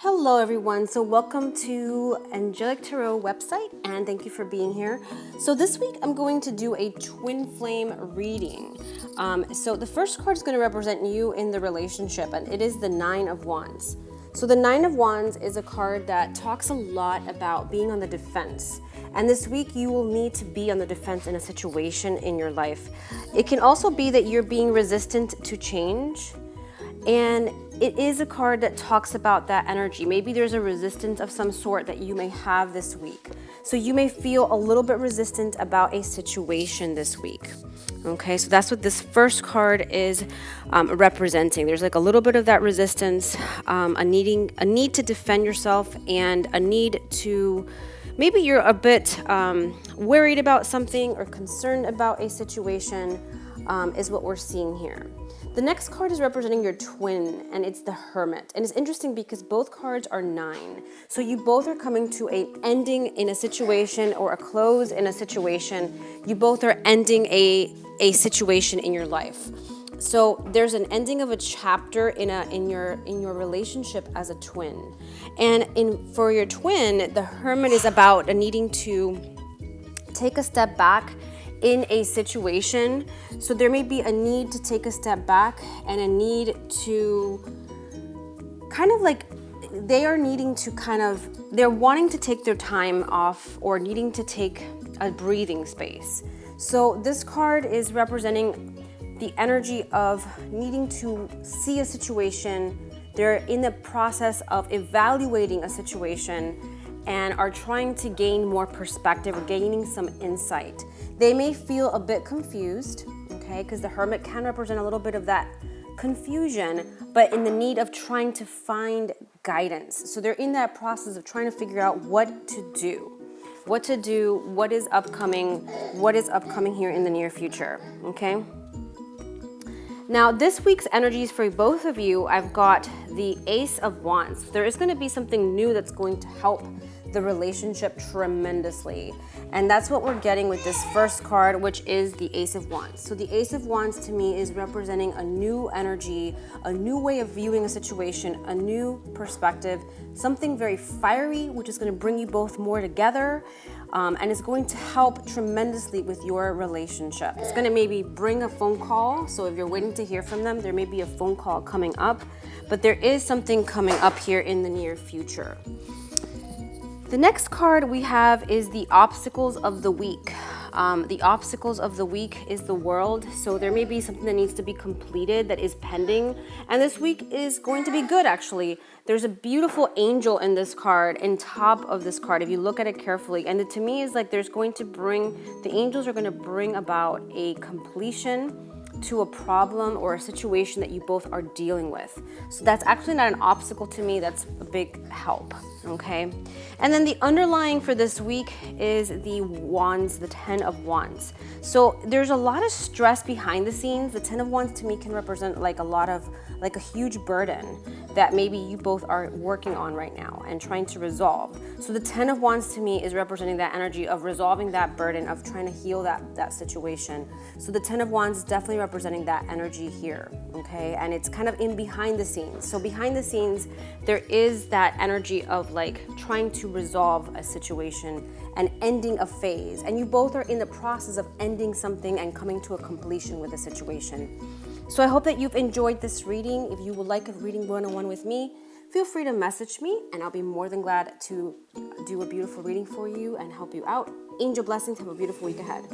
Hello everyone, so welcome to Angelic Tarot website and thank you for being here. So this week I'm going to do a twin flame reading. So the first card is going to represent you in the relationship and it is the Nine of Wands. So the Nine of Wands is a card that talks a lot about being on the defense. And this week you will need to be on the defense in a situation in your life. It can also be that you're being resistant to change. And it is a card that talks about that energy. Maybe there's a resistance of some sort that you may have this week. So you may feel a little bit resistant about a situation this week. Okay, so that's what this first card is representing. There's like a little bit of that resistance, a need to defend yourself, and a need to, maybe you're a bit worried about something or concerned about a situation, is what we're seeing here. The next card is representing your twin, and it's the Hermit. And it's interesting because both cards are 9. So you both are coming to an ending in a situation or a close in a situation. You both are ending a situation in your life. So there's an ending of a chapter in your relationship as a twin. And for your twin, the Hermit is about needing to take a step back in a situation. So there may be a need to take a step back and a need to kind of like, they're wanting to take their time off or needing to take a breathing space. So this card is representing the energy of needing to see a situation. They're in the process of evaluating a situation and are trying to gain more perspective or gaining some insight. They may feel a bit confused, okay, because the Hermit can represent a little bit of that confusion, but in the need of trying to find guidance. So they're in that process of trying to figure out what to do, what is upcoming here in the near future, okay? Now, this week's energies for both of you, I've got the Ace of Wands. There is going to be something new that's going to help the relationship tremendously. And that's what we're getting with this first card, which is the Ace of Wands. So the Ace of Wands to me is representing a new energy, a new way of viewing a situation, a new perspective, something very fiery, which is going to bring you both more together. And it's going to help tremendously with your relationship. It's going to maybe bring a phone call. So if you're waiting to hear from them, there may be a phone call coming up, but there is something coming up here in the near future. The next card we have is the Obstacles of the Week. The Obstacles of the Week is the World. So there may be something that needs to be completed that is pending. And this week is going to be good, actually. There's a beautiful angel in this card, in top of this card, if you look at it carefully. And it, to me, is like the angels are going to bring about a completion to a problem or a situation that you both are dealing with. So that's actually not an obstacle to me, that's a big help, okay? And then the underlying for this week is the Wands, the Ten of Wands. So there's a lot of stress behind the scenes. The Ten of Wands to me can represent like a huge burden that maybe you both are working on right now and trying to resolve. So the Ten of Wands to me is representing that energy of resolving that burden, of trying to heal that situation. So the Ten of Wands is definitely representing that energy here, okay? And it's kind of in behind the scenes. So behind the scenes, there is that energy of like trying to resolve a situation and ending a phase. And you both are in the process of ending something and coming to a completion with a situation. So I hope that you've enjoyed this reading. If you would like a reading one-on-one with me, feel free to message me and I'll be more than glad to do a beautiful reading for you and help you out. Angel blessings, have a beautiful week ahead.